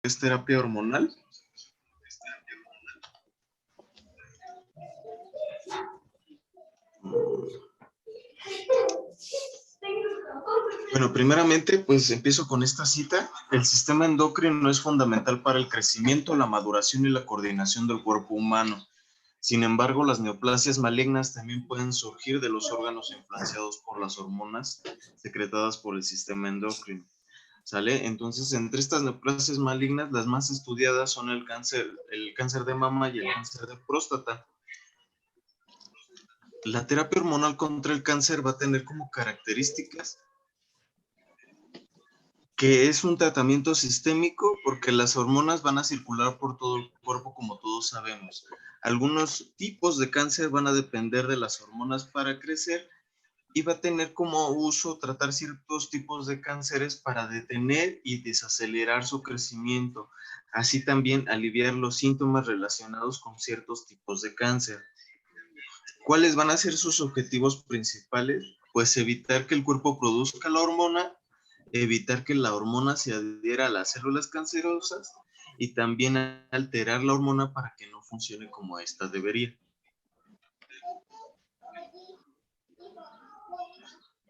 ¿Es terapia hormonal? Bueno, primeramente, pues empiezo con esta cita. El sistema endocrino es fundamental para el crecimiento, la maduración y la coordinación del cuerpo humano. Sin embargo, las neoplasias malignas también pueden surgir de los órganos influenciados por las hormonas secretadas por el sistema endocrino. ¿Sale? Entonces, entre estas neoplasias malignas, las más estudiadas son el cáncer de mama y el cáncer de próstata. La terapia hormonal contra el cáncer va a tener como características que es un tratamiento sistémico porque las hormonas van a circular por todo el cuerpo como todos sabemos. Algunos tipos de cáncer van a depender de las hormonas para crecer y va a tener como uso tratar ciertos tipos de cánceres para detener y desacelerar su crecimiento, así también aliviar los síntomas relacionados con ciertos tipos de cáncer. ¿Cuáles van a ser sus objetivos principales? Pues evitar que el cuerpo produzca la hormona, evitar que la hormona se adhiera a las células cancerosas y también alterar la hormona para que no funcione como ésta debería.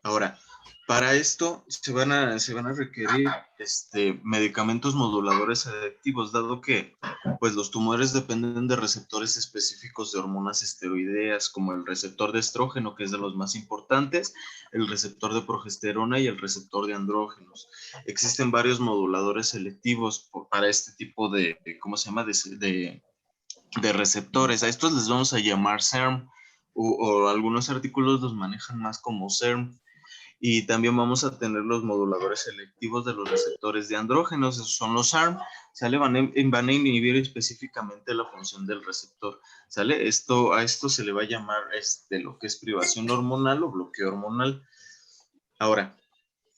Ahora, para esto se van a requerir medicamentos moduladores adictivos, dado que pues, los tumores dependen de receptores específicos de hormonas esteroideas, como el receptor de estrógeno, que es de los más importantes, el receptor de progesterona y el receptor de andrógenos. Existen varios moduladores selectivos para este tipo de ¿cómo se llama?, de receptores. A estos les vamos a llamar SERM, o algunos artículos los manejan más como SERM. Y también vamos a tener los moduladores selectivos de los receptores de andrógenos, esos son los ARM, ¿sale? Van a inhibir específicamente la función del receptor, ¿sale? A esto se le va a llamar lo que es privación hormonal o bloqueo hormonal. Ahora,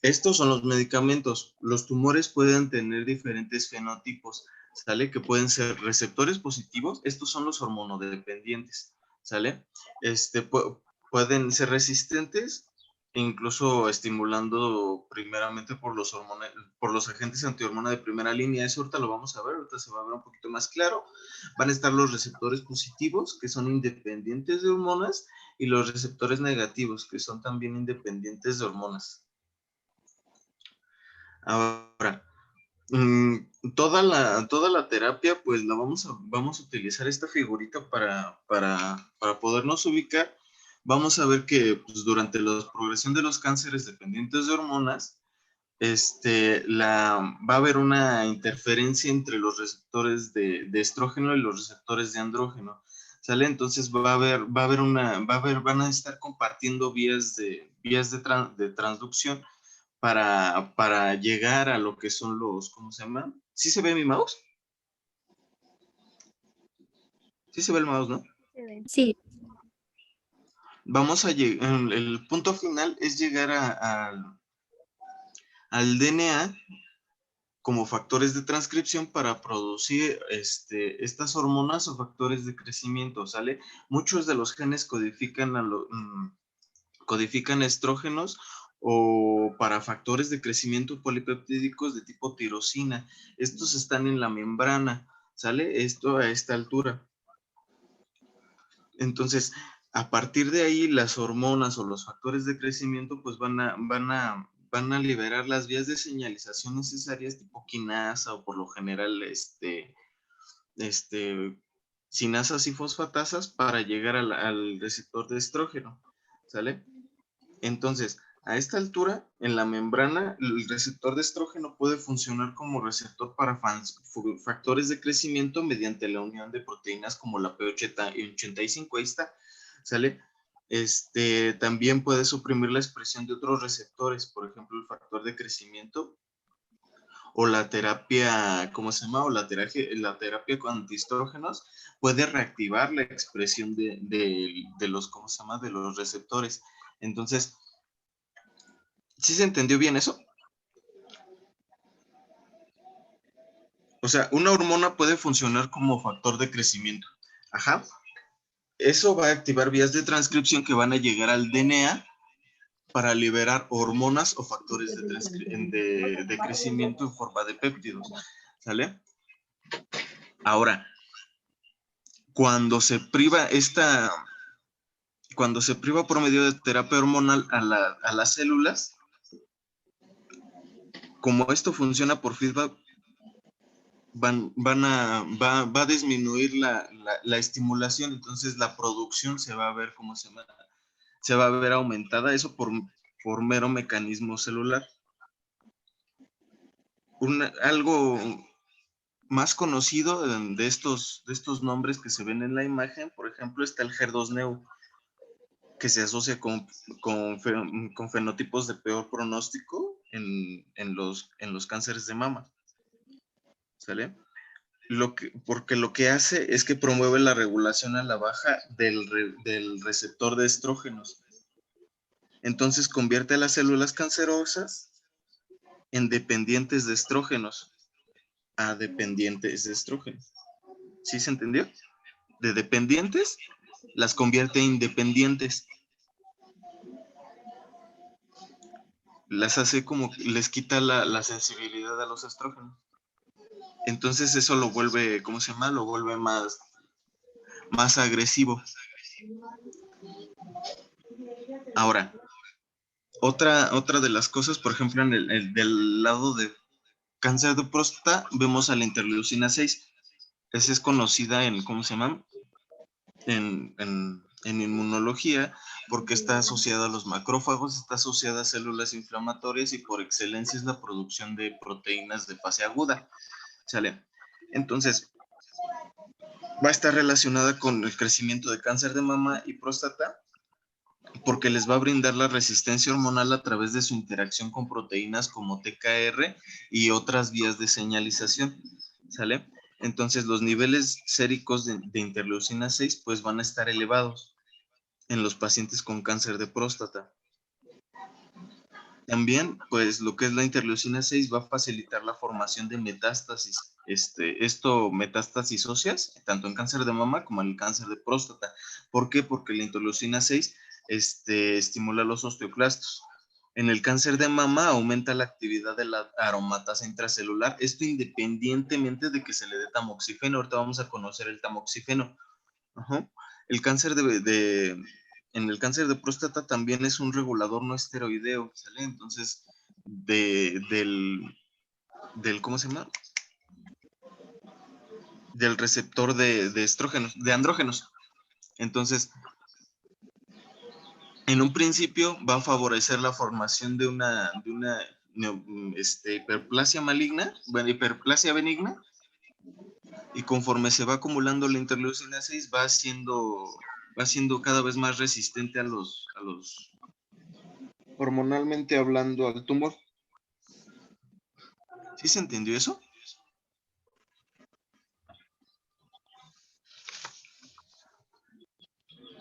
estos son los medicamentos. Los tumores pueden tener diferentes fenotipos, ¿sale? Que pueden ser receptores positivos, estos son los hormonodependientes, ¿sale? Pueden ser resistentes, incluso estimulando primeramente por los agentes antihormona de primera línea. Eso ahorita lo vamos a ver, ahorita se va a ver un poquito más claro. Van a estar los receptores positivos, que son independientes de hormonas, y los receptores negativos, que son también independientes de hormonas. Ahora, toda la terapia, pues vamos a utilizar esta figurita para podernos ubicar. Vamos a ver que pues, durante la progresión de los cánceres dependientes de hormonas, va a haber una interferencia entre los receptores de estrógeno y los receptores de andrógeno, ¿sale? Entonces van a estar compartiendo vías de transducción para llegar a lo que son los, ¿cómo se llama? ¿Sí se ve mi mouse? Sí se ve el mouse, ¿no? Sí. El punto final es llegar al DNA como factores de transcripción para producir estas hormonas o factores de crecimiento, ¿sale? Muchos de los genes codifican estrógenos o para factores de crecimiento polipeptídicos de tipo tirosina. Estos están en la membrana, ¿sale? Esto a esta altura. Entonces, a partir de ahí, las hormonas o los factores de crecimiento pues van a liberar las vías de señalización necesarias tipo quinasa o por lo general sinasas y fosfatasas para llegar al receptor de estrógeno, ¿sale? Entonces, a esta altura, en la membrana, el receptor de estrógeno puede funcionar como receptor para factores de crecimiento mediante la unión de proteínas como la P85, ahí está, ¿sale? También puede suprimir la expresión de otros receptores, por ejemplo, el factor de crecimiento o la terapia, ¿cómo se llama? O la terapia con antiestrógenos puede reactivar la expresión de los, ¿cómo se llama? De los receptores. Entonces, ¿sí se entendió bien eso? O sea, una hormona puede funcionar como factor de crecimiento. Ajá. Eso va a activar vías de transcripción que van a llegar al DNA para liberar hormonas o factores de crecimiento en forma de péptidos. ¿sale? Ahora, cuando se priva por medio de terapia hormonal a las células, como esto funciona por feedback, va a disminuir la estimulación, entonces la producción se va a ver se va a ver aumentada, eso por mero mecanismo celular. Algo más conocido de estos nombres que se ven en la imagen, por ejemplo, está el HER2-Neu, que se asocia con fenotipos de peor pronóstico en los cánceres de mama, ¿sale? Porque lo que hace es que promueve la regulación a la baja del receptor de estrógenos. Entonces convierte a las células cancerosas en dependientes de estrógenos a dependientes de estrógenos. ¿Sí se entendió? De dependientes las convierte en independientes. Las hace les quita la sensibilidad a los estrógenos. Entonces eso lo vuelve, ¿cómo se llama? Lo vuelve más agresivo. Ahora, otra de las cosas, por ejemplo, del lado de cáncer de próstata, vemos a la interleucina 6. Esa es conocida ¿cómo se llama? En inmunología, porque está asociada a los macrófagos, está asociada a células inflamatorias y por excelencia es la producción de proteínas de fase aguda. ¿Sale? Entonces, va a estar relacionada con el crecimiento de cáncer de mama y próstata, porque les va a brindar la resistencia hormonal a través de su interacción con proteínas como TKR y otras vías de señalización, ¿sale? Entonces los niveles séricos de interleucina 6 pues van a estar elevados en los pacientes con cáncer de próstata. También, pues lo que es la interleucina 6 va a facilitar la formación de metástasis, metástasis óseas, tanto en cáncer de mama como en el cáncer de próstata. ¿Por qué? Porque la interleucina 6 estimula los osteoclastos. En el cáncer de mama aumenta la actividad de la aromatasa intracelular, esto independientemente de que se le dé tamoxifeno. Ahorita vamos a conocer el tamoxifeno. Ajá. En el cáncer de próstata también es un regulador no esteroideo, ¿sale? Entonces, ¿cómo se llama? Del receptor de estrógenos, de andrógenos. Entonces, en un principio va a favorecer la formación de una hiperplasia maligna, bueno, hiperplasia benigna, y conforme se va acumulando la interleucina 6 va siendo cada vez más resistente a los hormonalmente hablando al tumor. ¿Sí se entendió eso?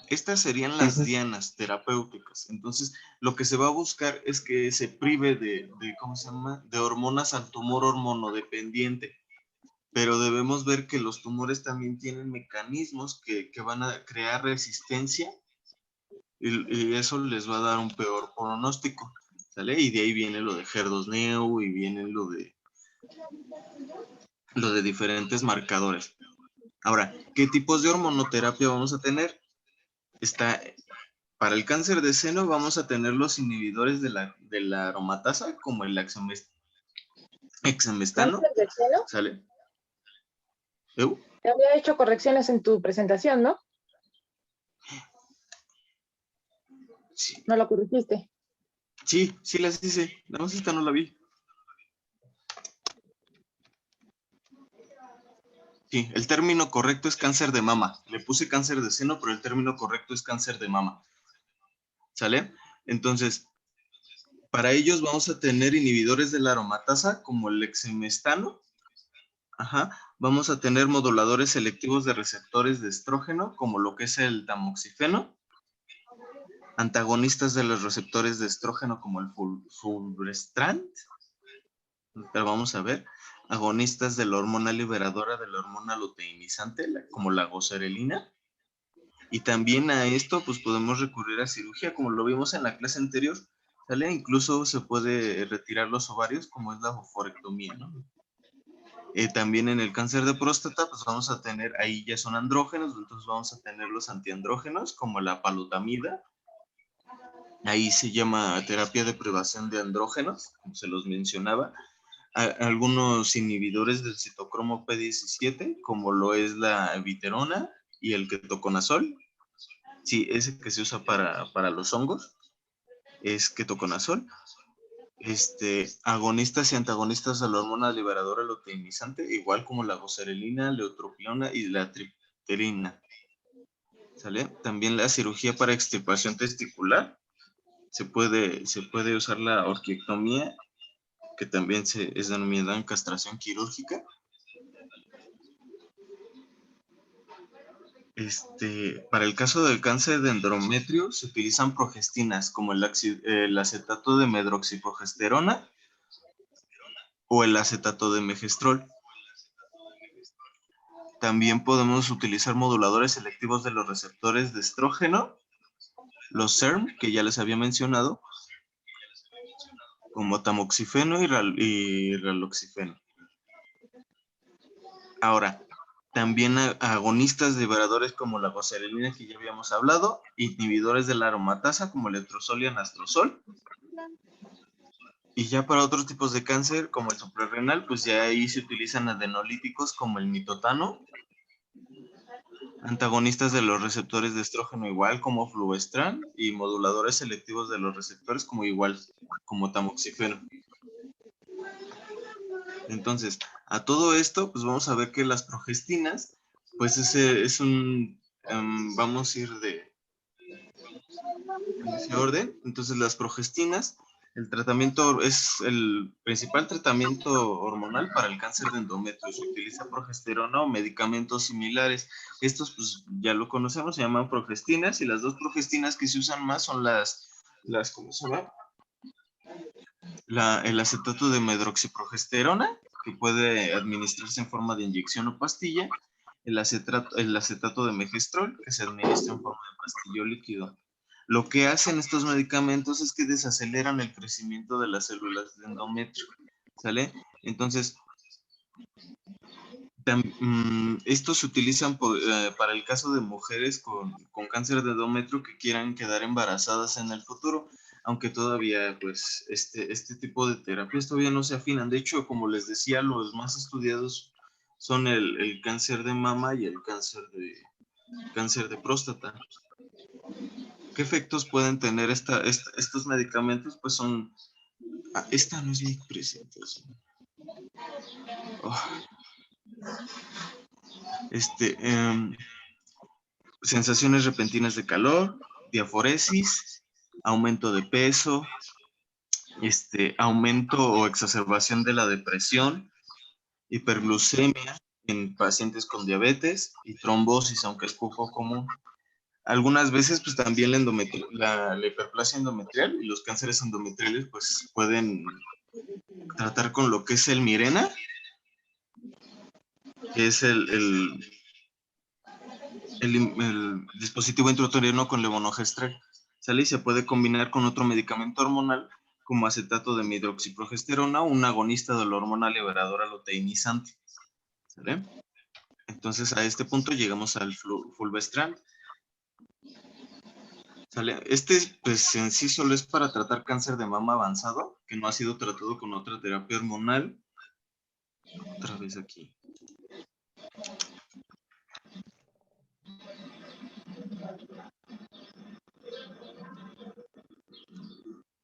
Estas serían las dianas terapéuticas. Entonces, lo que se va a buscar es que se prive ¿cómo se llama? De hormonas al tumor hormonodependiente. Pero debemos ver que los tumores también tienen mecanismos que van a crear resistencia y eso les va a dar un peor pronóstico, ¿sale? Y de ahí viene lo de HER2-Neu y viene lo de diferentes marcadores. Ahora, ¿qué tipos de hormonoterapia vamos a tener? Para el cáncer de seno vamos a tener los inhibidores de la aromatasa, como el exemestano, ¿Cáncer de seno? ¿sale? Te había hecho correcciones en tu presentación, ¿no? Sí. ¿No lo corregiste? Sí, las hice. Nada más esta no la vi. Sí, el término correcto es cáncer de mama. Le puse cáncer de seno, pero el término correcto es cáncer de mama. ¿Sale? Entonces, para ellos vamos a tener inhibidores de la aromatasa, como el exemestano. Ajá. Vamos a tener moduladores selectivos de receptores de estrógeno, como lo que es el tamoxifeno. Antagonistas de los receptores de estrógeno, como el fulvestrant. Pero vamos a ver. Agonistas de la hormona liberadora de la hormona luteinizante, como la goserelina. Y también a esto, pues podemos recurrir a cirugía, como lo vimos en la clase anterior, ¿sale? Incluso se puede retirar los ovarios, como es la ovarectomía, ¿no? También en el cáncer de próstata, pues vamos a tener, ahí ya son andrógenos, entonces vamos a tener los antiandrógenos, como la palutamida. Ahí se llama terapia de privación de andrógenos, como se los mencionaba. Algunos inhibidores del citocromo P17, como lo es la viterona y el ketoconazol. Sí, ese que se usa para los hongos es ketoconazol. Agonistas y antagonistas de la hormona liberadora luteinizante, igual como la goserelina, la eutropiona y la tripterina. ¿Sale? También la cirugía para extirpación testicular. Se puede usar la orquiectomía, que también es denominada castración quirúrgica. Para el caso del cáncer de endometrio se utilizan progestinas como el acetato de medroxiprogesterona o el acetato de megestrol. También podemos utilizar moduladores selectivos de los receptores de estrógeno, los SERM, que ya les había mencionado, como tamoxifeno y raloxifeno. Ahora, también agonistas liberadores como la goserelina, que ya habíamos hablado, inhibidores de la aromatasa como el letrozol y anastrozol. Y ya para otros tipos de cáncer, como el suprarrenal, pues ya ahí se utilizan adenolíticos como el mitotano, antagonistas de los receptores de estrógeno igual como fulvestrant y moduladores selectivos de los receptores como tamoxifeno. Entonces, a todo esto, pues vamos a ver que las progestinas, pues vamos a ir en ese orden. Entonces, las progestinas, el tratamiento es el principal tratamiento hormonal para el cáncer de endometrio. Se utiliza progesterona o medicamentos similares. Estos, pues ya lo conocemos, se llaman progestinas, y las dos progestinas que se usan más son ¿cómo se llama? El acetato de medroxiprogesterona, que puede administrarse en forma de inyección o pastilla, el acetato de megestrol, que se administra en forma de pastillo líquido. Lo que hacen estos medicamentos es que desaceleran el crecimiento de las células de endometrio, ¿sale? Entonces, estos se utilizan para el caso de mujeres con cáncer de endometrio que quieran quedar embarazadas en el futuro, aunque todavía, pues, este tipo de terapias todavía no se afinan. De hecho, como les decía, los más estudiados son el cáncer de mama y el cáncer de próstata. ¿Qué efectos pueden tener estos medicamentos? Pues son... esta no es mi presentación. Sensaciones repentinas de calor, diaforesis, aumento de peso, aumento o exacerbación de la depresión, hiperglucemia en pacientes con diabetes y trombosis, aunque es poco común. Algunas veces, pues también la hiperplasia endometrial y los cánceres endometriales, pues pueden tratar con lo que es el Mirena, que es el dispositivo intrauterino con levonorgestrel, ¿sale? Y se puede combinar con otro medicamento hormonal como acetato de hidroxiprogesterona o un agonista de la hormona liberadora luteinizante, ¿sale? Entonces a este punto llegamos al fulvestrant, ¿sale? Pues en sí solo es para tratar cáncer de mama avanzado que no ha sido tratado con otra terapia hormonal. Otra vez aquí.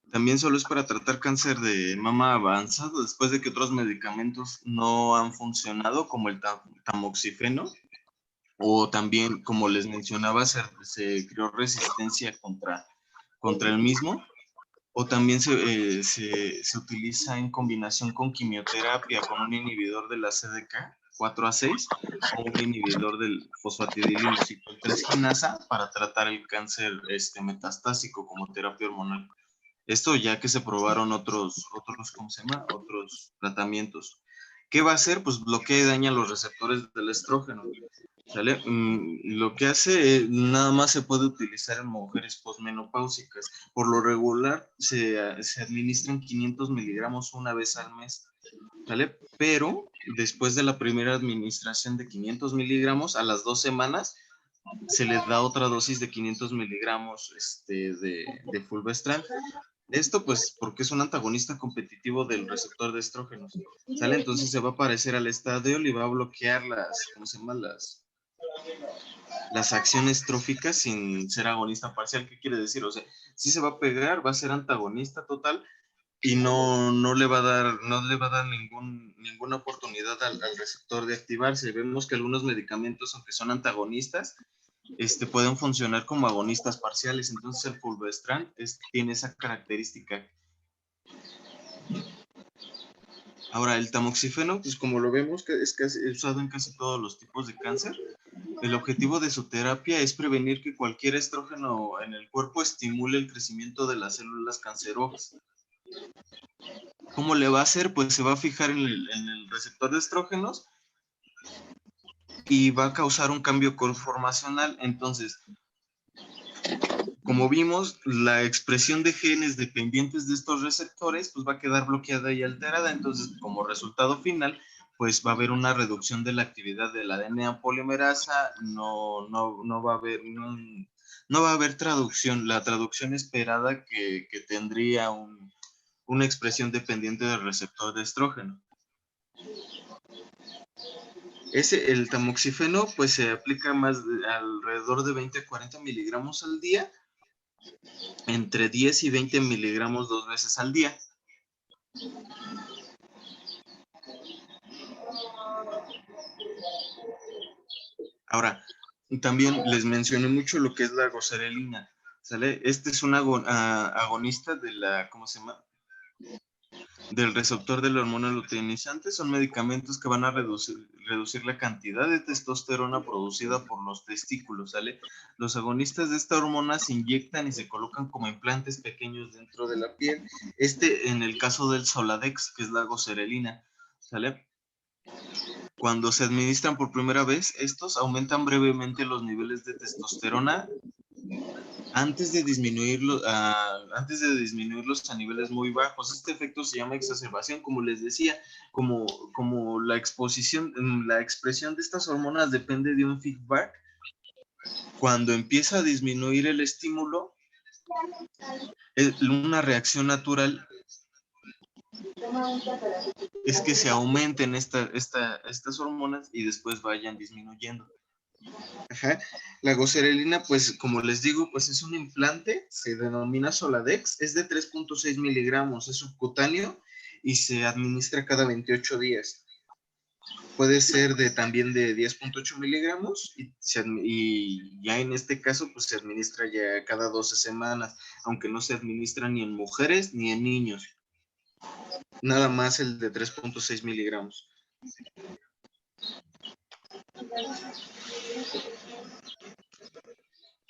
También solo es para tratar cáncer de mama avanzado después de que otros medicamentos no han funcionado, como el tamoxifeno, o también, como les mencionaba, se creó resistencia contra el mismo, o también se utiliza en combinación con quimioterapia, con un inhibidor de la CDK 4A6 o un inhibidor del fosfatidilinosinquinasa para tratar el cáncer metastásico como terapia hormonal. Esto ya que se probaron otros tratamientos. ¿Qué va a hacer? Pues bloquea y daña los receptores del estrógeno, ¿sale? Lo que hace, nada más se puede utilizar en mujeres posmenopáusicas. Por lo regular, se administran 500 miligramos una vez al mes. ¿Sale? Pero después de la primera administración de 500 miligramos, a las 2 semanas, se le da otra dosis de 500 miligramos de fulvestrant. Esto pues porque es un antagonista competitivo del receptor de estrógenos, ¿sale? Entonces se va a parecer al estradiol y va a bloquear ¿cómo se llama? Las acciones tróficas sin ser agonista parcial. ¿Qué quiere decir? O sea, sí se va a pegar, va a ser antagonista total y no le va a dar ninguna oportunidad al receptor de activarse. Vemos que algunos medicamentos, aunque son antagonistas, pueden funcionar como agonistas parciales. Entonces el fulvestrant tiene esa característica. Ahora, el tamoxifeno, pues como lo vemos, que es usado en casi todos los tipos de cáncer. El objetivo de su terapia es prevenir que cualquier estrógeno en el cuerpo estimule el crecimiento de las células cancerosas. ¿Cómo le va a hacer? Pues se va a fijar en el receptor de estrógenos y va a causar un cambio conformacional. Entonces, como vimos, la expresión de genes dependientes de estos receptores pues va a quedar bloqueada y alterada. Entonces, como resultado final, pues va a haber una reducción de la actividad de la DNA polimerasa, no va a haber traducción, la traducción esperada que tendría una expresión dependiente del receptor de estrógeno. El tamoxifeno pues se aplica alrededor de 20 a 40 miligramos al día, entre 10 y 20 miligramos 2 veces al día. Ahora, también les mencioné mucho lo que es la goserelina, ¿sale? Este es un agonista de ¿cómo se llama? Del receptor de la hormona luteinizante. Son medicamentos que van a reducir la cantidad de testosterona producida por los testículos, ¿sale? Los agonistas de esta hormona se inyectan y se colocan como implantes pequeños dentro de la piel. En el caso del Soladex, que es la goserelina, ¿sale? Cuando se administran por primera vez, estos aumentan brevemente los niveles de testosterona antes de disminuirlos a niveles muy bajos. Este efecto se llama exacerbación, como les decía, como la expresión de estas hormonas depende de un feedback. Cuando empieza a disminuir el estímulo, una reacción natural es que se aumenten estas hormonas y después vayan disminuyendo. Ajá. La goserelina, pues como les digo, pues es un implante, se denomina Soladex, es de 3.6 miligramos, es subcutáneo y se administra cada 28 días. Puede ser también de 10.8 miligramos y ya en este caso pues se administra ya cada 12 semanas, aunque no se administra ni en mujeres ni en niños. Nada más el de 3.6 miligramos.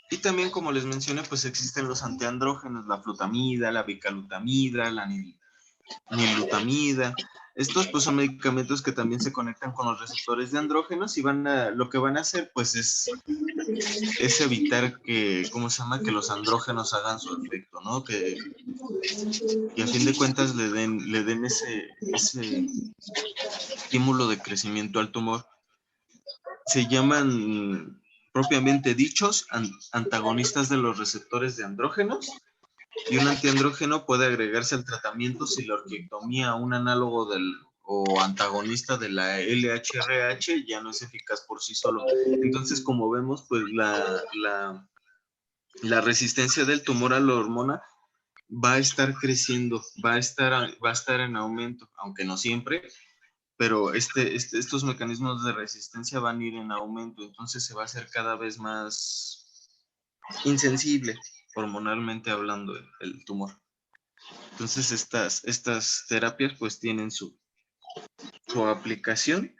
Y también, como les mencioné, pues existen los antiandrógenos, la flutamida, la bicalutamida, la nilutamida. Estos pues son medicamentos que también se conectan con los receptores de andrógenos y lo que van a hacer pues es evitar que los andrógenos hagan su efecto, ¿no? Y a fin de cuentas le den ese estímulo de crecimiento al tumor. Se llaman propiamente dichos antagonistas de los receptores de andrógenos, y un antiandrógeno puede agregarse al tratamiento si la orquiectomía, un análogo o antagonista de la LHRH, ya no es eficaz por sí solo. Entonces, como vemos, pues la resistencia del tumor a la hormona va a estar creciendo, va a estar en aumento, aunque no siempre, pero estos mecanismos de resistencia van a ir en aumento, entonces se va a hacer cada vez más insensible, hormonalmente hablando, el tumor. Entonces estas terapias pues tienen su aplicación,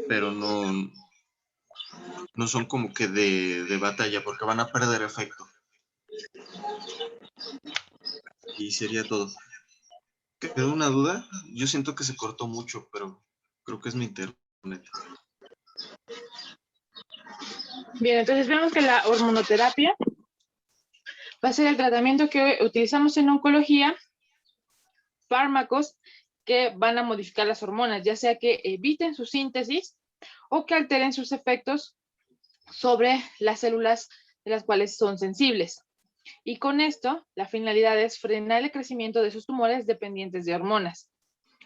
pero no son como que de batalla, porque van a perder efecto. Y sería todo. ¿Quedó una duda? Yo siento que se cortó mucho, pero creo que es mi internet. Bien, entonces vemos que la hormonoterapia va a ser el tratamiento que utilizamos en oncología, fármacos que van a modificar las hormonas, ya sea que eviten su síntesis o que alteren sus efectos sobre las células de las cuales son sensibles. Y con esto, la finalidad es frenar el crecimiento de esos tumores dependientes de hormonas.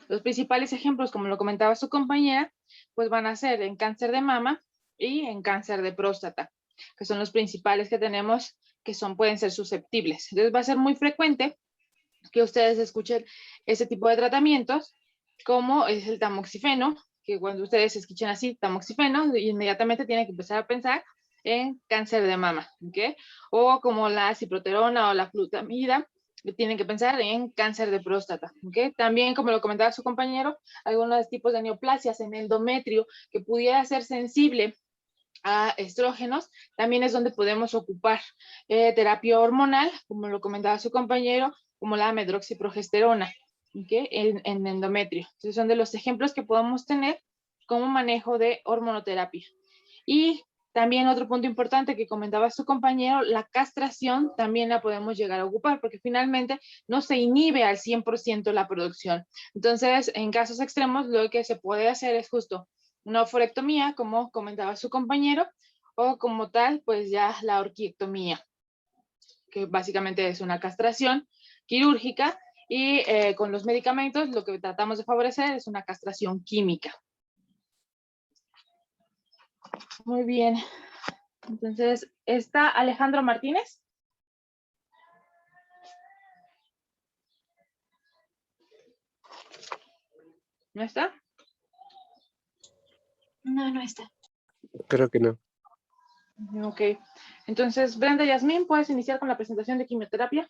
Los principales ejemplos, como lo comentaba su compañera, pues van a ser en cáncer de mama y en cáncer de próstata, que son los principales que tenemos que pueden ser susceptibles. Entonces va a ser muy frecuente que ustedes escuchen ese tipo de tratamientos, como es el tamoxifeno, que cuando ustedes escuchen así, tamoxifeno, inmediatamente tienen que empezar a pensar en cáncer de mama, ¿ok? O como la ciproterona o la flutamida, tienen que pensar en cáncer de próstata, ¿ok? También, como lo comentaba su compañero, algunos tipos de neoplasias en el endometrio que pudiera ser sensible a estrógenos, también es donde podemos ocupar terapia hormonal, como lo comentaba su compañero, como la medroxiprogesterona, ¿okay? en endometrio. Entonces son de los ejemplos que podemos tener como manejo de hormonoterapia. Y también otro punto importante que comentaba su compañero, la castración también la podemos llegar a ocupar porque finalmente no se inhibe al 100% la producción. Entonces, en casos extremos, lo que se puede hacer es justo una oforectomía, como comentaba su compañero, o como tal, pues ya la orquiectomía, que básicamente es una castración quirúrgica y con los medicamentos lo que tratamos de favorecer es una castración química. Muy bien. Entonces, ¿está Alejandro Martínez? ¿No está? No, no está. Creo que no. Ok. Entonces, Brenda Yasmín, ¿puedes iniciar con la presentación de quimioterapia?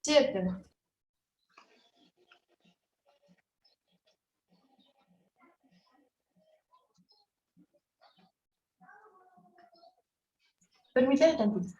Sí, doctora. Permítame tantito.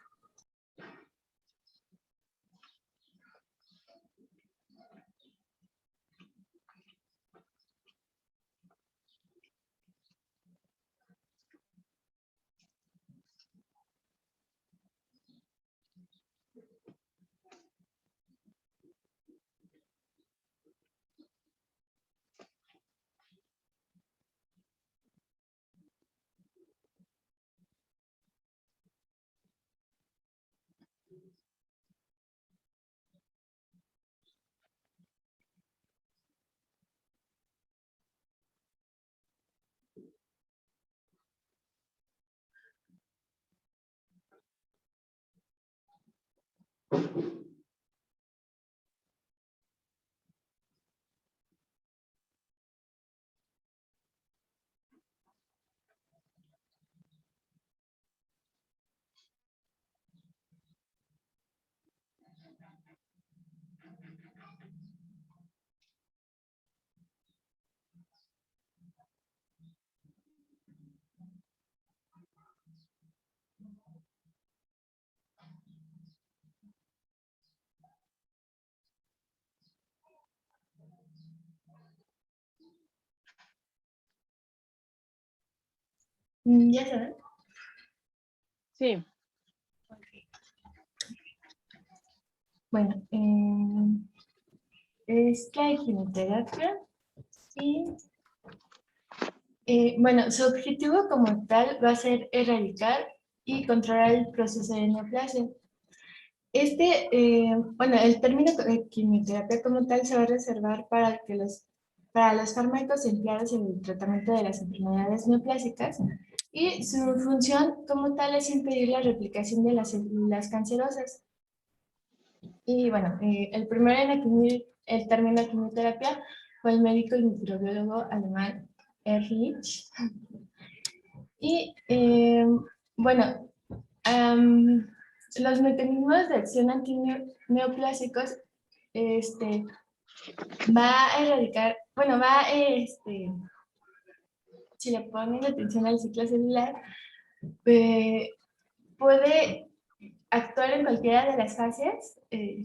¿Ya saben? Sí. Bueno, es que hay quimioterapia y, bueno, su objetivo como tal va a ser erradicar y controlar el proceso de neoplasia. Bueno, el término de quimioterapia como tal se va a reservar para los fármacos empleados en el tratamiento de las enfermedades neoplásicas y su función como tal es impedir la replicación de las células cancerosas. Y bueno, el primero en definir el término quimioterapia fue el médico y microbiólogo alemán Ehrlich. Y bueno, los mecanismos de acción antineoplásicos va a erradicar, bueno, si le ponen atención al ciclo celular, puede actuar en cualquiera de las fases,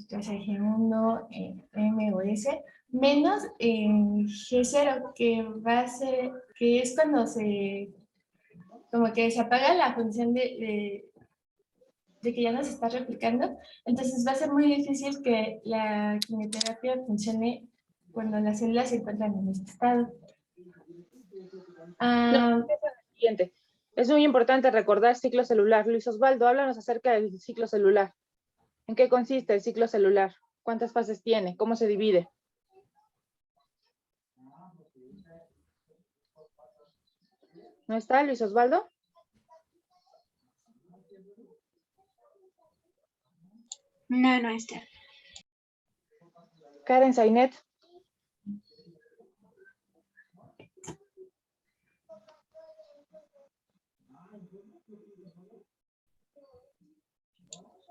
ya sea G1, M o S, menos en G0, que es cuando como que se apaga la función ya no se está replicando, entonces va a ser muy difícil que la quimioterapia funcione cuando las células se encuentran en este estado. No, siguiente. Es muy importante recordar ciclo celular. Luis Osvaldo, háblanos acerca del ciclo celular. ¿En qué consiste el ciclo celular? ¿Cuántas fases tiene? ¿Cómo se divide? ¿No está Luis Osvaldo? No, no está. Karen Sainet.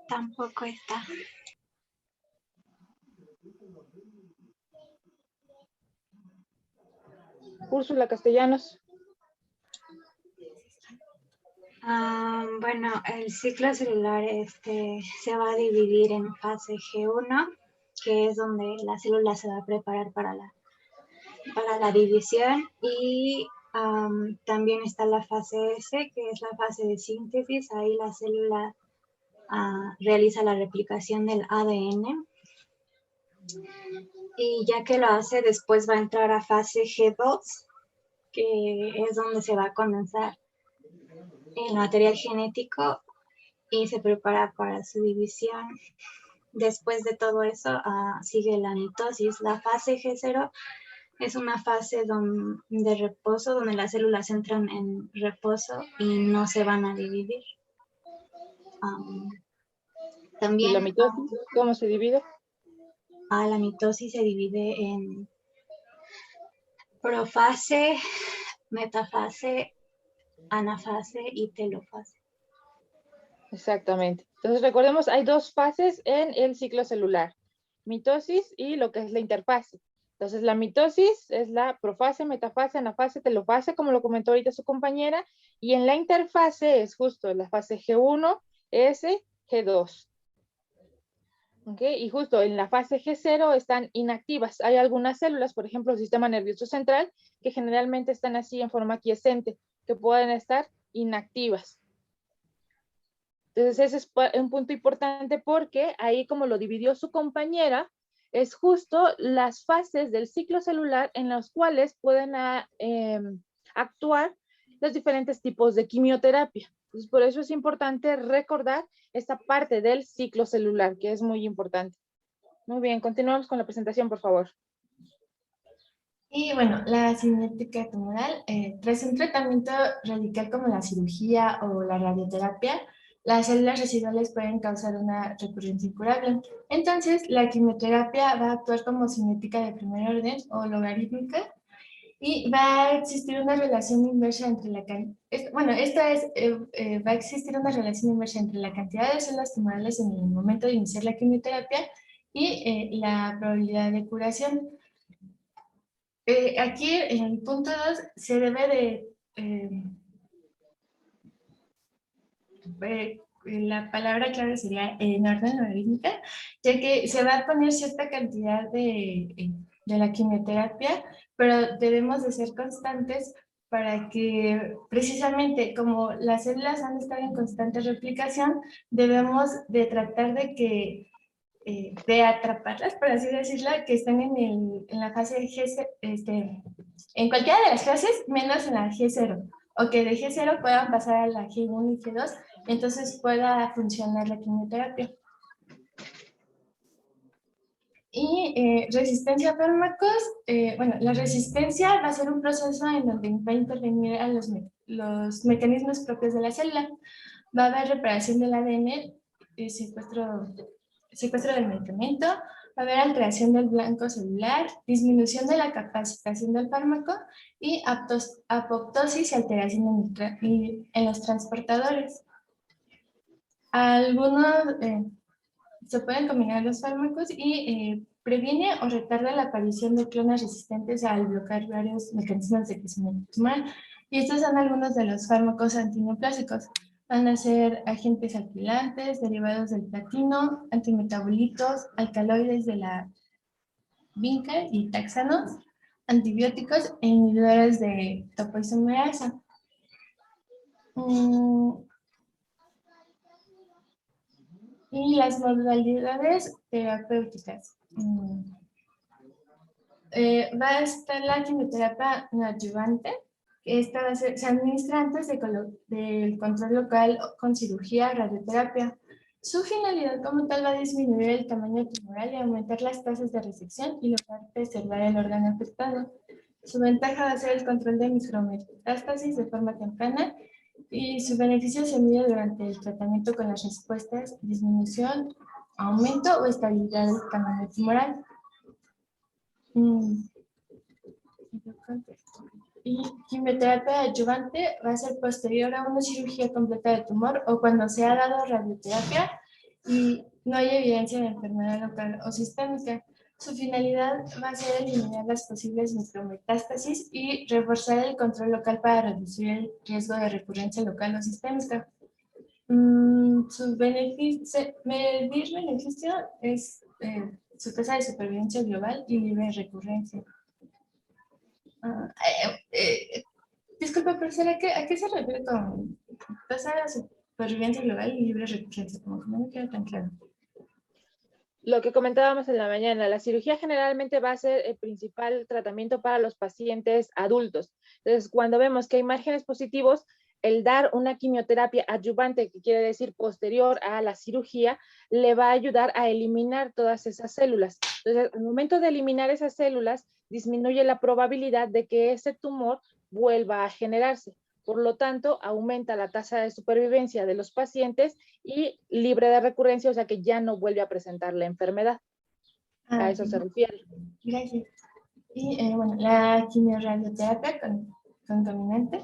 Tampoco está. Úrsula Castellanos. Bueno, el ciclo celular se va a dividir en fase G1, que es donde la célula se va a preparar para la división, y también está la fase S, que es la fase de síntesis. Ahí la célula realiza la replicación del ADN, y ya que lo hace, después va a entrar a fase G2, que es donde se va a condensar el material genético y se prepara para su división. Después de todo eso, sigue la mitosis. La fase G0 es una fase de reposo, donde las células entran en reposo y no se van a dividir. También ¿Y la mitosis? ¿Cómo se divide? la mitosis se divide en profase, metafase, anafase y telofase. Exactamente. Entonces recordemos, hay dos fases en el ciclo celular. Mitosis y lo que es la interfase. Entonces la mitosis es la profase, metafase, anafase, telofase, como lo comentó ahorita su compañera. Y en la interfase es justo la fase G1, S, G2. ¿Okay? Y justo en la fase G0 están inactivas. Hay algunas células, por ejemplo, el sistema nervioso central, que generalmente están así en forma quiescente, que pueden estar inactivas. Entonces ese es un punto importante, porque ahí, como lo dividió su compañera, es justo las fases del ciclo celular en las cuales pueden actuar los diferentes tipos de quimioterapia. Entonces, por eso es importante recordar esta parte del ciclo celular, que es muy importante. Muy bien, continuamos con la presentación, por favor. Y bueno, la cinética tumoral, tras un tratamiento radical como la cirugía o la radioterapia, las células residuales pueden causar una recurrencia incurable. Entonces, la quimioterapia va a actuar como cinética de primer orden o logarítmica, y va a existir una relación inversa entre la va a existir una relación inversa entre la cantidad de células tumorales en el momento de iniciar la quimioterapia y la probabilidad de curación. Aquí en el punto 2 se debe la palabra clave sería en orden logarítmica, ya que se va a poner cierta cantidad de la quimioterapia, pero debemos de ser constantes para que, precisamente como las células han de estar en constante replicación, debemos de tratar de atraparlas, por así decirlo, que estén en la fase G, en cualquiera de las fases, menos en la G0, o que de G0 puedan pasar a la G1 y G2, entonces pueda funcionar la quimioterapia. Y resistencia a fármacos, bueno, la resistencia va a ser un proceso en donde va a intervenir a los mecanismos propios de la célula. Va a haber reparación del ADN, secuestro del medicamento, va a haber alteración del blanco celular, disminución de la capacitación del fármaco y apoptosis y alteración en los transportadores. Algunos se pueden combinar los fármacos y previene o retarda la aparición de clones resistentes al bloquear varios mecanismos de crecimiento tumoral. Y estos son algunos de los fármacos antineoplásicos. Van a ser agentes alquilantes, derivados del platino, antimetabolitos, alcaloides de la vinca y taxanos, antibióticos e inhibidores de topoisomerasa. Y las modalidades terapéuticas. Va a estar la quimioterapia neoadyuvante, que esta va a ser, se administra antes del control local con cirugía, radioterapia. Su finalidad como tal va a disminuir el tamaño tumoral y aumentar las tasas de resección y lograr preservar el órgano afectado. Su ventaja va a ser el control de micrometástasis de forma temprana y su beneficio se mide durante el tratamiento con las respuestas, disminución, aumento o estabilidad del tamaño tumoral. Y quimioterapia adyuvante va a ser posterior a una cirugía completa de tumor o cuando se ha dado radioterapia y no hay evidencia de enfermedad local o sistémica. Su finalidad va a ser eliminar las posibles micrometástasis y reforzar el control local para reducir el riesgo de recurrencia local o sistémica. Su beneficio, medir beneficio es su tasa de supervivencia global y libre de recurrencia. Disculpa, profesora, ¿a qué se refiere con tasa de supervivencia global y libre de recurrencia? Como que no me queda tan claro. Lo que comentábamos en la mañana, la cirugía generalmente va a ser el principal tratamiento para los pacientes adultos. Entonces, cuando vemos que hay márgenes positivos, el dar una quimioterapia adyuvante, que quiere decir posterior a la cirugía, le va a ayudar a eliminar todas esas células. Entonces, al momento de eliminar esas células, disminuye la probabilidad de que ese tumor vuelva a generarse. Por lo tanto, aumenta la tasa de supervivencia de los pacientes y libre de recurrencia, o sea que ya no vuelve a presentar la enfermedad. A eso se refiere. Gracias. Y bueno, la quimiorradioterapia concomitante.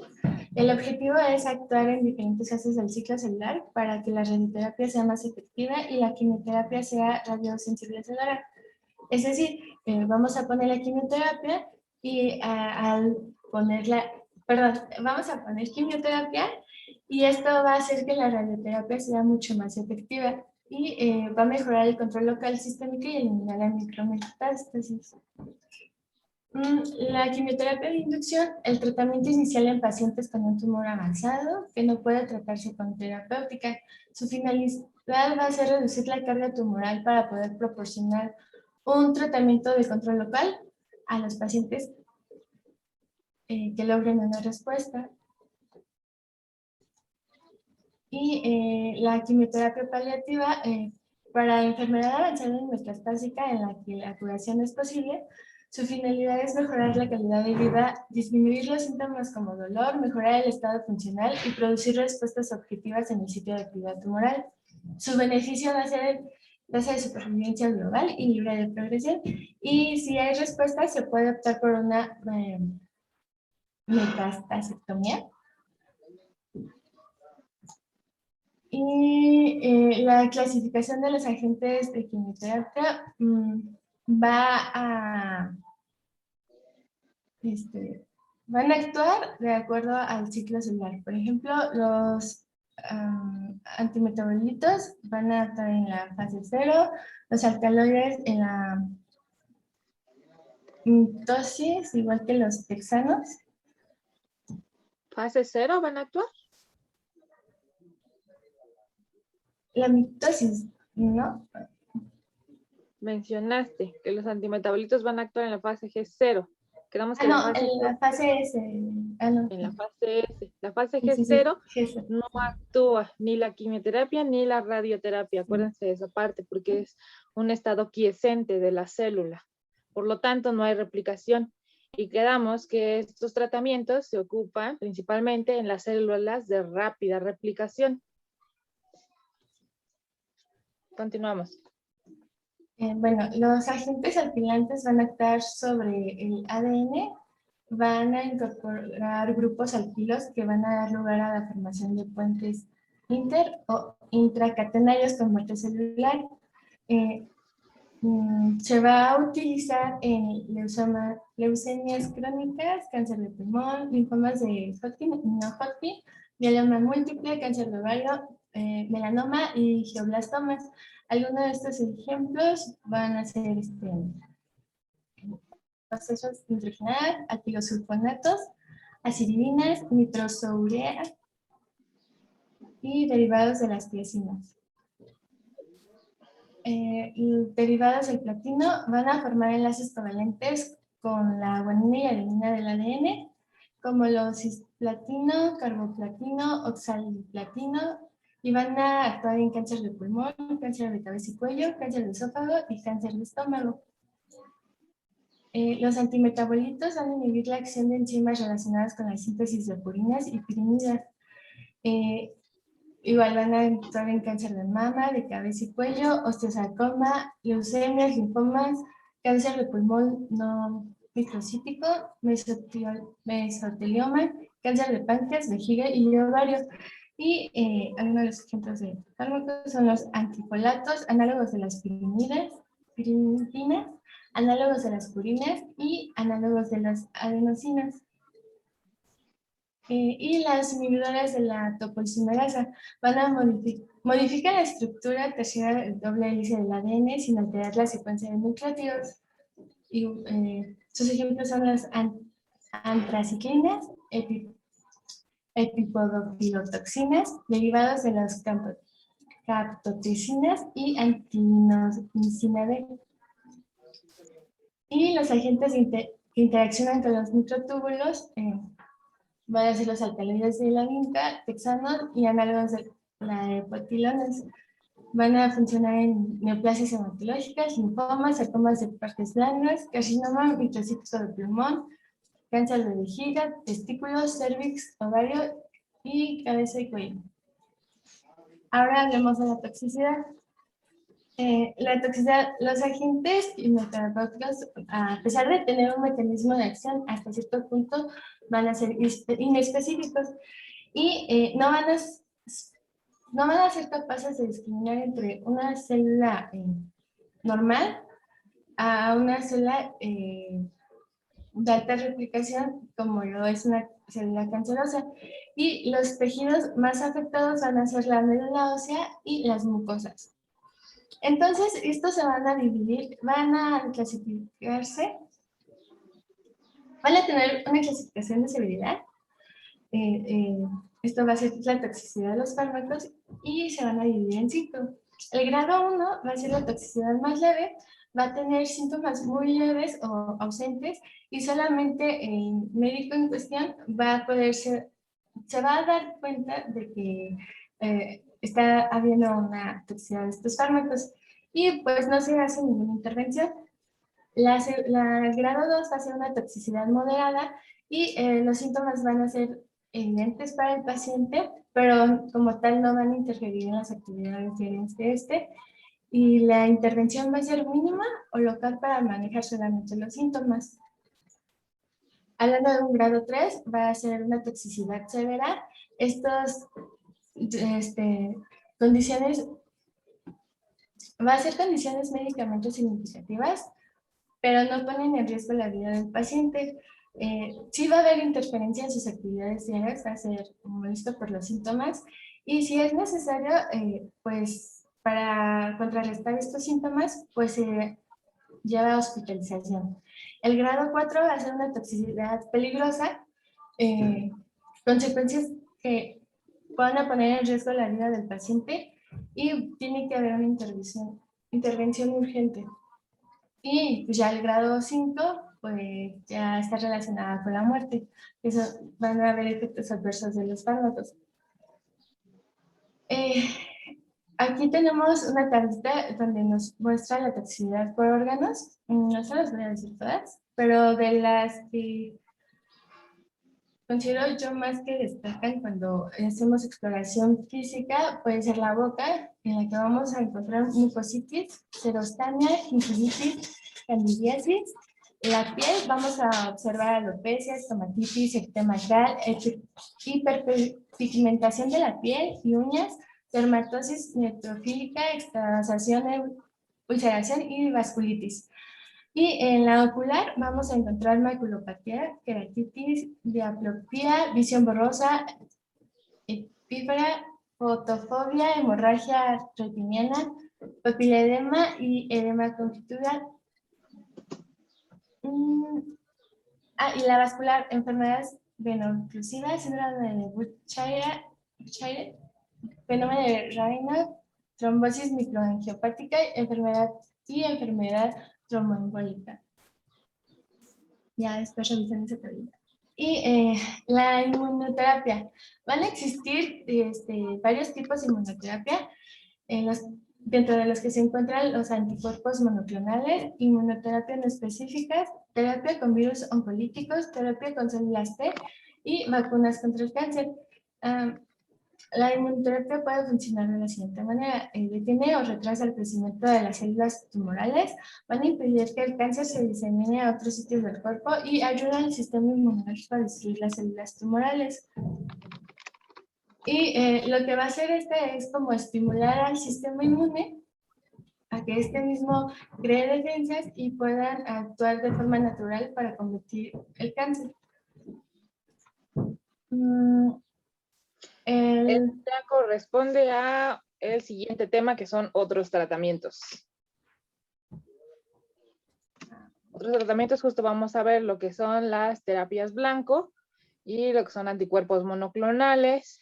El objetivo es actuar en diferentes fases del ciclo celular para que la radioterapia sea más efectiva y la quimioterapia sea radiosensibilizadora. Es decir, vamos a poner la quimioterapia y al ponerla, perdón, vamos a poner quimioterapia y esto va a hacer que la radioterapia sea mucho más efectiva y va a mejorar el control local sistémico y eliminar la micrometástasis. La quimioterapia de inducción, el tratamiento inicial en pacientes con un tumor avanzado que no puede tratarse con terapéutica. Su finalidad va a ser reducir la carga tumoral para poder proporcionar un tratamiento de control local a los pacientes que logren una respuesta. Y la quimioterapia paliativa para enfermedad avanzada y metastásica en la que la curación es posible, su finalidad es mejorar la calidad de vida, disminuir los síntomas como dolor, mejorar el estado funcional y producir respuestas objetivas en el sitio de actividad tumoral. Su beneficio va a ser tasa de supervivencia global y libre de progresión. Y si hay respuesta, se puede optar por una metastasectomía. Y la clasificación de los agentes de quimioterapia van a actuar de acuerdo al ciclo celular. Por ejemplo, los antimetabolitos van a actuar en la fase 0, los alcaloides en la mitosis, igual que los texanos. ¿Fase 0 van a actuar? La mitosis, ¿no? Mencionaste que los antimetabolitos van a actuar en la fase G0. Quedamos que no, la fase en la fase S. No. En la fase S. La fase Sí, G0 G0. no actúa ni la quimioterapia ni la radioterapia. Acuérdense de esa parte porque es un estado quiescente de la célula. Por lo tanto, no hay replicación. Y quedamos que estos tratamientos se ocupan principalmente en las células de rápida replicación. Continuamos. Bueno, los agentes alquilantes van a actuar sobre el ADN, van a incorporar grupos alquilos que van a dar lugar a la formación de puentes inter o intracatenarios con muerte celular. Se va a utilizar en leucemias crónicas, cáncer de pulmón, linfomas de Hodgkin, no Hodgkin, mieloma múltiple, cáncer de ovario, melanoma y geoblastomas. Algunos de estos ejemplos van a ser procesos nitrogenados, alquilosulfonatos, acidinas, nitrosourea y derivados de las tiasinas. derivados del platino van a formar enlaces covalentes con la guanina y adenina del ADN, como los cisplatino, carboplatino, oxaliplatino, y van a actuar en cáncer de pulmón, cáncer de cabeza y cuello, cáncer de esófago y cáncer de estómago. Los antimetabolitos van a inhibir la acción de enzimas relacionadas con la síntesis de purinas y pirimidas. Igual van a actuar en cáncer de mama, de cabeza y cuello, osteosarcoma, leucemias, linfomas, cáncer de pulmón no microcítico, mesotelioma, cáncer de páncreas, vejiga y ovario. Y algunos de los ejemplos de fármacos son los antifolatos, análogos de las pirimidas, análogos de las purinas y análogos de las adenosinas. Y las inhibidoras de la topoisomerasa van a modificar la estructura terciaria del doble hélice del ADN sin alterar la secuencia de nucleótidos. Y sus ejemplos son las antraciclinas, epipodopilotoxinas, derivados de las captotricinas y antinosina B. Y los agentes que interaccionan con los microtúbulos van a ser los alcaloides de la vinca, texanos y análogos de la epotilonas. Van a funcionar en neoplasias hematológicas, linfomas, sarcomas de partes blandas, carcinoma microcítico de pulmón, cáncer de vejiga, testículos, cervix, ovario y cabeza y cuello. Ahora hablemos de la toxicidad. La toxicidad, los agentes quimioterapéuticos, a pesar de tener un mecanismo de acción, hasta cierto punto van a ser inespecíficos y no van a ser capaces de discriminar entre una célula normal a una célula de alta replicación, como lo es una célula cancerosa. Y los tejidos más afectados van a ser la médula ósea y las mucosas. Entonces, estos se van a dividir, van a clasificarse, van a tener una clasificación de severidad. Esto va a ser la toxicidad de los fármacos y se van a dividir en 5. El grado 1 va a ser la toxicidad más leve, va a tener síntomas muy leves o ausentes y solamente el médico en cuestión va a se va a dar cuenta de que está habiendo una toxicidad de estos fármacos y pues no se hace ninguna intervención. El grado 2 va a ser una toxicidad moderada y los síntomas van a ser evidentes para el paciente, pero como tal no van a interferir en las actividades diarias de este, y la intervención va a ser mínima o local para manejar solamente los síntomas. Hablando de un grado 3, va a ser una toxicidad severa. Estas condiciones, va a ser condiciones médicamente significativas, pero no ponen en riesgo la vida del paciente. Sí va a haber interferencia en sus actividades diarias, va a ser molesto por los síntomas, y si es necesario, pues para contrarrestar estos síntomas, pues se lleva a hospitalización. El grado 4 va a ser una toxicidad peligrosa, consecuencias que van a poner en riesgo la vida del paciente y tiene que haber una intervención urgente. Y pues ya el grado 5, pues ya está relacionada con la muerte. Eso van a haber efectos adversos de los fármacos. Aquí tenemos una tablita donde nos muestra la toxicidad por órganos. No se las voy a decir todas, pero de las que considero yo más que destacan cuando hacemos exploración física, puede ser la boca, en la que vamos a encontrar mucositis, serostamia, gingivitis, candidiasis. La piel, vamos a observar alopecia, estomatitis, eczema gral, hiperpigmentación de la piel y uñas, dermatosis neutrofílica, extravasación, ulceración y vasculitis. Y en la ocular vamos a encontrar maculopatía, queratitis, diaplopía, visión borrosa, epífora, fotofobia, hemorragia retiniana, papiledema y edema conjuntival. Y la vascular, enfermedades veno-oclusivas, síndrome de Buschire, fenómeno de Raynaud, trombosis microangiopática y enfermedad tromboembólica. Ya después revisan esa tablita. Y la inmunoterapia. Van a existir varios tipos de inmunoterapia, dentro de los que se encuentran los anticuerpos monoclonales, inmunoterapia no específicas, terapia con virus oncolíticos, terapia con células T y vacunas contra el cáncer. La inmunoterapia puede funcionar de la siguiente manera: detiene o retrasa el crecimiento de las células tumorales, van a impedir que el cáncer se disemine a otros sitios del cuerpo y ayuda al sistema inmunológico a destruir las células tumorales. Y lo que va a hacer es como estimular al sistema inmune a que mismo cree defensas y puedan actuar de forma natural para combatir el cáncer. Ya corresponde a el siguiente tema, que son otros tratamientos. Otros tratamientos, justo vamos a ver lo que son las terapias blanco y lo que son anticuerpos monoclonales,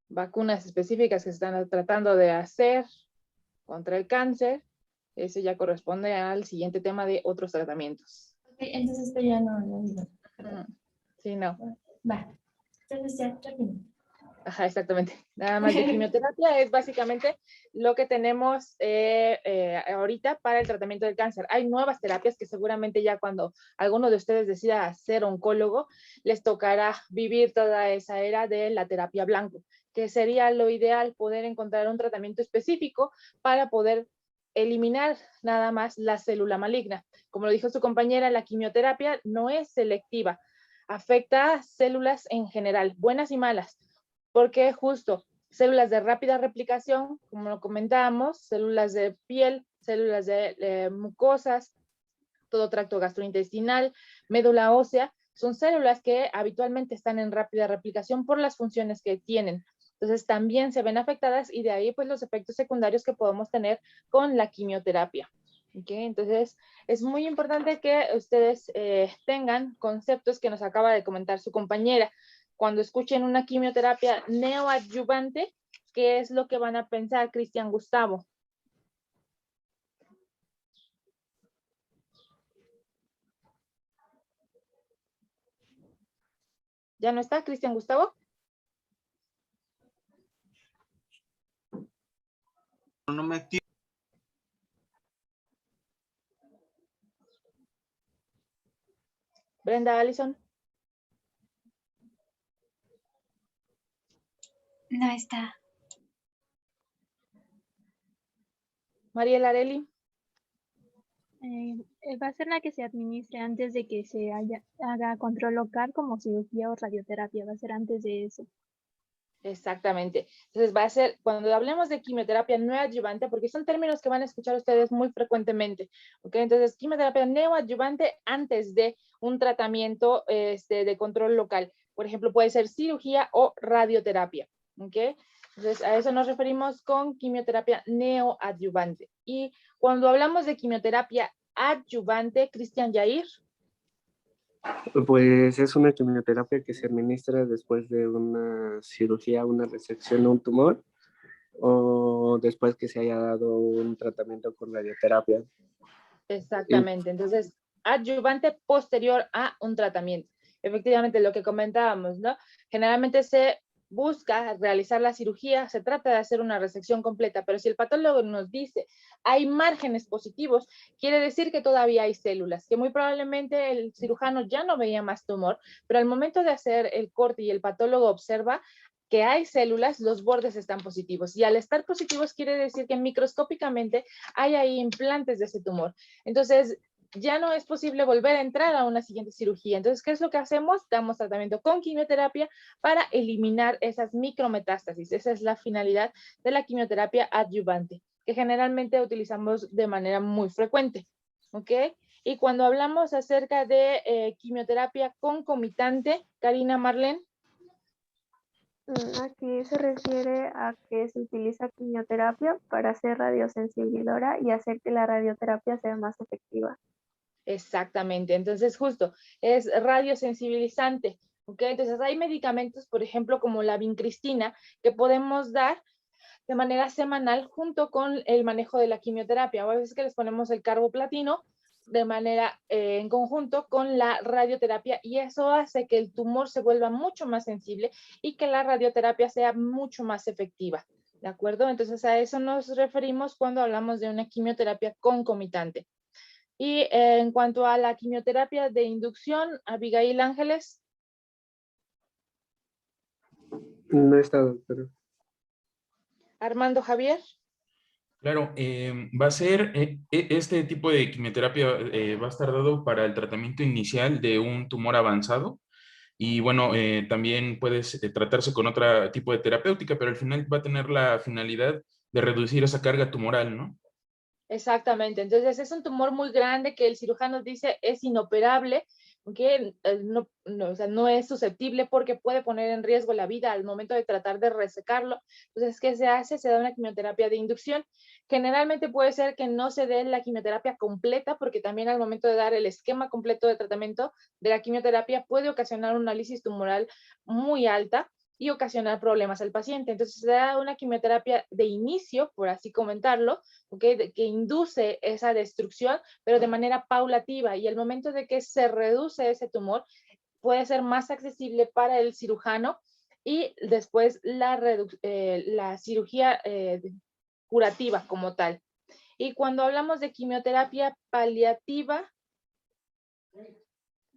vacunas específicas que se están tratando de hacer contra el cáncer. Eso ya corresponde al siguiente tema de otros tratamientos. Ok, entonces esto ya no lo digo. Sí, no. Va, entonces ya termino. Ajá, exactamente. Nada más de quimioterapia es básicamente lo que tenemos ahorita para el tratamiento del cáncer. Hay nuevas terapias que seguramente ya cuando alguno de ustedes decida ser oncólogo, les tocará vivir toda esa era de la terapia blanco, que sería lo ideal, poder encontrar un tratamiento específico para poder eliminar nada más la célula maligna. Como lo dijo su compañera, la quimioterapia no es selectiva, afecta a células en general, buenas y malas, porque justo células de rápida replicación, como lo comentábamos, células de piel, células de mucosas, todo tracto gastrointestinal, médula ósea, son células que habitualmente están en rápida replicación por las funciones que tienen. Entonces también se ven afectadas y de ahí pues los efectos secundarios que podemos tener con la quimioterapia. ¿Okay? Entonces es muy importante que ustedes tengan conceptos que nos acaba de comentar su compañera. Cuando escuchen una quimioterapia neoadyuvante, ¿qué es lo que van a pensar, Cristian Gustavo? ¿Ya no está Cristian Gustavo? No me activo. Brenda Allison. No está. Mariela Areli. Va a ser la que se administre antes de que se haga control local como cirugía o radioterapia. Va a ser antes de eso. Exactamente. Entonces va a ser, cuando hablemos de quimioterapia neoadyuvante, porque son términos que van a escuchar ustedes muy frecuentemente, ¿ok? Entonces, quimioterapia neoadyuvante antes de un tratamiento de control local. Por ejemplo, puede ser cirugía o radioterapia, ¿ok? Entonces, a eso nos referimos con quimioterapia neoadyuvante. Y cuando hablamos de quimioterapia adyuvante, Cristian Yair. Pues es una quimioterapia que se administra después de una cirugía, una resección de un tumor o después que se haya dado un tratamiento con radioterapia. Exactamente, entonces adyuvante posterior a un tratamiento. Efectivamente, lo que comentábamos, ¿no? Generalmente se busca realizar la cirugía, se trata de hacer una resección completa, pero si el patólogo nos dice hay márgenes positivos, quiere decir que todavía hay células, que muy probablemente el cirujano ya no veía más tumor, pero al momento de hacer el corte y el patólogo observa que hay células, los bordes están positivos. Y al estar positivos quiere decir que microscópicamente hay ahí implantes de ese tumor. Entonces, ya no es posible volver a entrar a una siguiente cirugía. Entonces, ¿qué es lo que hacemos? Damos tratamiento con quimioterapia para eliminar esas micrometástasis. Esa es la finalidad de la quimioterapia adyuvante, que generalmente utilizamos de manera muy frecuente. ¿Ok? Y cuando hablamos acerca de quimioterapia concomitante, Karina Marlene. Aquí se refiere a que se utiliza quimioterapia para ser radiosensibilidora y hacer que la radioterapia sea más efectiva. Exactamente, entonces justo es radiosensibilizante, ¿ok? Entonces hay medicamentos, por ejemplo, como la vincristina, que podemos dar de manera semanal junto con el manejo de la quimioterapia. O a veces que les ponemos el carboplatino de manera en conjunto con la radioterapia, y eso hace que el tumor se vuelva mucho más sensible y que la radioterapia sea mucho más efectiva. ¿De acuerdo? Entonces a eso nos referimos cuando hablamos de una quimioterapia concomitante. Y en cuanto a la quimioterapia de inducción, Abigail Ángeles. No está, doctora. Armando Javier. Claro, va a ser, este tipo de quimioterapia va a estar dado para el tratamiento inicial de un tumor avanzado. Y bueno, también puede tratarse con otro tipo de terapéutica, pero al final va a tener la finalidad de reducir esa carga tumoral, ¿no? Exactamente, entonces es un tumor muy grande que el cirujano dice es inoperable, que o sea, no es susceptible porque puede poner en riesgo la vida al momento de tratar de resecarlo. Entonces, ¿qué se hace? Se da una quimioterapia de inducción. Generalmente puede ser que no se dé la quimioterapia completa, porque también al momento de dar el esquema completo de tratamiento de la quimioterapia puede ocasionar una lisis tumoral muy alta y ocasionar problemas al paciente. Entonces se da una quimioterapia de inicio, por así comentarlo, ¿okay? Que induce esa destrucción, pero de manera paulativa, y al momento de que se reduce ese tumor, puede ser más accesible para el cirujano, y después la cirugía curativa como tal. Y cuando hablamos de quimioterapia paliativa,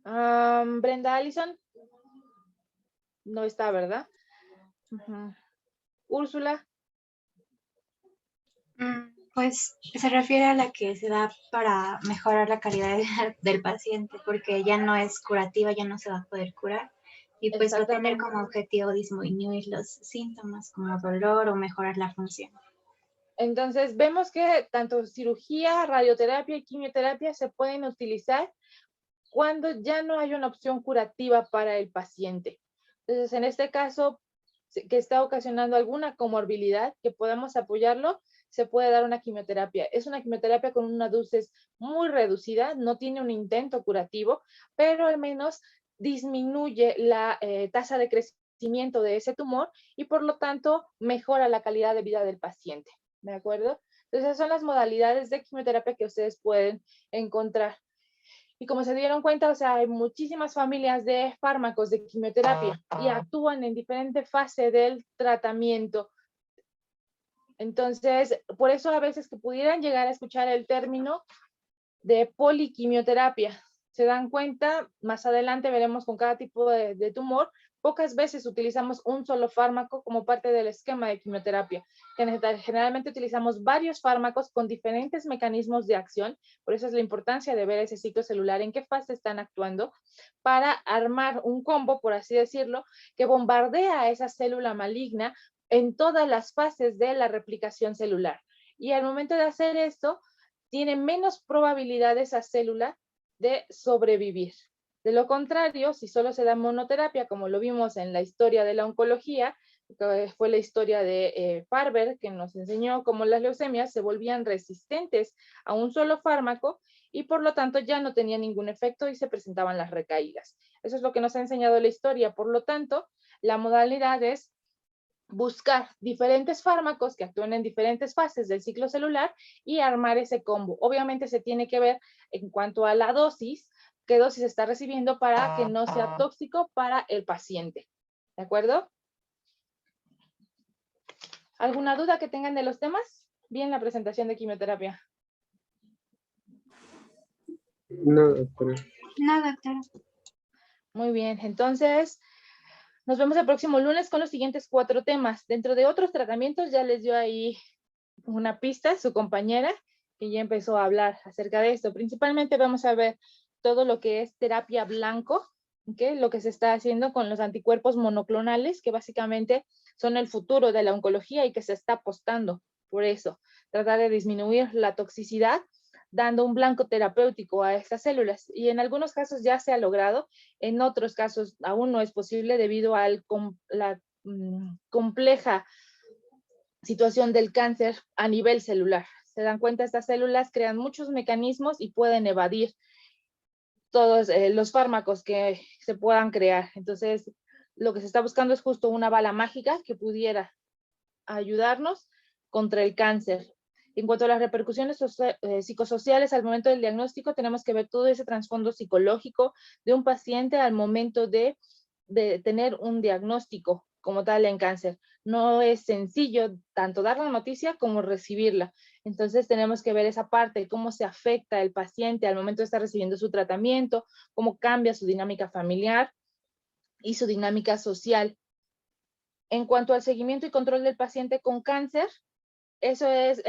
Brenda Allison, no está, ¿verdad? Úrsula. Pues se refiere a la que se da para mejorar la calidad de vida del paciente, porque ya no es curativa, ya no se va a poder curar. Y pues va a tener como objetivo disminuir los síntomas como dolor o mejorar la función. Entonces vemos que tanto cirugía, radioterapia y quimioterapia se pueden utilizar cuando ya no hay una opción curativa para el paciente. Entonces, en este caso, que está ocasionando alguna comorbilidad, que podamos apoyarlo, se puede dar una quimioterapia. Es una quimioterapia con una dosis muy reducida, no tiene un intento curativo, pero al menos disminuye la tasa de crecimiento de ese tumor y por lo tanto mejora la calidad de vida del paciente. ¿De acuerdo? Entonces, esas son las modalidades de quimioterapia que ustedes pueden encontrar. Y como se dieron cuenta, o sea, hay muchísimas familias de fármacos de quimioterapia y actúan en diferente fase del tratamiento. Entonces, por eso a veces que pudieran llegar a escuchar el término de poliquimioterapia. Se dan cuenta, más adelante veremos con cada tipo de tumor, pocas veces utilizamos un solo fármaco como parte del esquema de quimioterapia. Generalmente utilizamos varios fármacos con diferentes mecanismos de acción, por eso es la importancia de ver ese ciclo celular, en qué fase están actuando, para armar un combo, por así decirlo, que bombardea a esa célula maligna en todas las fases de la replicación celular. Y al momento de hacer esto, tiene menos probabilidad esa célula de sobrevivir. De lo contrario, si solo se da monoterapia, como lo vimos en la historia de la oncología, que fue la historia de Farber, que nos enseñó cómo las leucemias se volvían resistentes a un solo fármaco y por lo tanto ya no tenía ningún efecto y se presentaban las recaídas. Eso es lo que nos ha enseñado la historia. Por lo tanto, la modalidad es buscar diferentes fármacos que actúen en diferentes fases del ciclo celular y armar ese combo. Obviamente se tiene que ver en cuanto a la dosis, qué dosis está recibiendo para que no sea tóxico para el paciente. ¿De acuerdo? ¿Alguna duda que tengan de los temas? Bien, la presentación de quimioterapia. No, doctora. No, doctora. Muy bien, entonces nos vemos el próximo lunes con los siguientes 4 temas. Dentro de otros tratamientos ya les dio ahí una pista su compañera que ya empezó a hablar acerca de esto. Principalmente vamos a ver todo lo que es terapia blanco, ¿okay? Lo que se está haciendo con los anticuerpos monoclonales, que básicamente son el futuro de la oncología y que se está apostando por eso. Tratar de disminuir la toxicidad dando un blanco terapéutico a estas células. Y en algunos casos ya se ha logrado, en otros casos aún no es posible debido a la compleja situación del cáncer a nivel celular. Se dan cuenta, estas células crean muchos mecanismos y pueden evadir todos los fármacos que se puedan crear. Entonces, lo que se está buscando es justo una bala mágica que pudiera ayudarnos contra el cáncer. En cuanto a las repercusiones psicosociales al momento del diagnóstico, tenemos que ver todo ese trasfondo psicológico de un paciente al momento de tener un diagnóstico como tal en cáncer. No es sencillo tanto dar la noticia como recibirla. Entonces tenemos que ver esa parte, cómo se afecta el paciente al momento de estar recibiendo su tratamiento, cómo cambia su dinámica familiar y su dinámica social. En cuanto al seguimiento y control del paciente con cáncer, eso es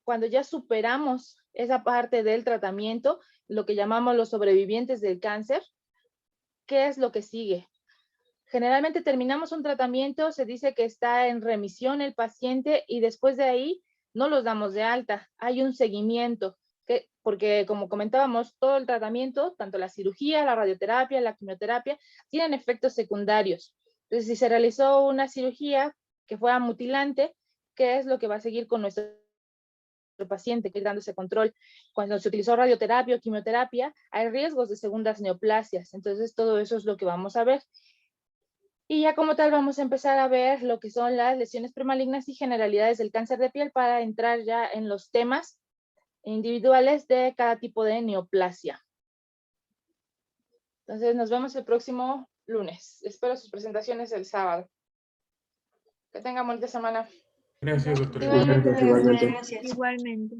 cuando ya superamos esa parte del tratamiento, lo que llamamos los sobrevivientes del cáncer, ¿qué es lo que sigue? Generalmente terminamos un tratamiento, se dice que está en remisión el paciente y después de ahí no los damos de alta. Hay un seguimiento, porque como comentábamos, todo el tratamiento, tanto la cirugía, la radioterapia, la quimioterapia, tienen efectos secundarios. Entonces, si se realizó una cirugía que fuera mutilante, ¿qué es lo que va a seguir con nuestro paciente, que es dando ese control? Cuando se utilizó radioterapia o quimioterapia, hay riesgos de segundas neoplasias. Entonces, todo eso es lo que vamos a ver. Y ya como tal vamos a empezar a ver lo que son las lesiones premalignas y generalidades del cáncer de piel para entrar ya en los temas individuales de cada tipo de neoplasia. Entonces nos vemos el próximo lunes. Espero sus presentaciones el sábado. Que tengan bonita semana. Gracias, doctor. Igualmente. Igualmente. Gracias. Igualmente.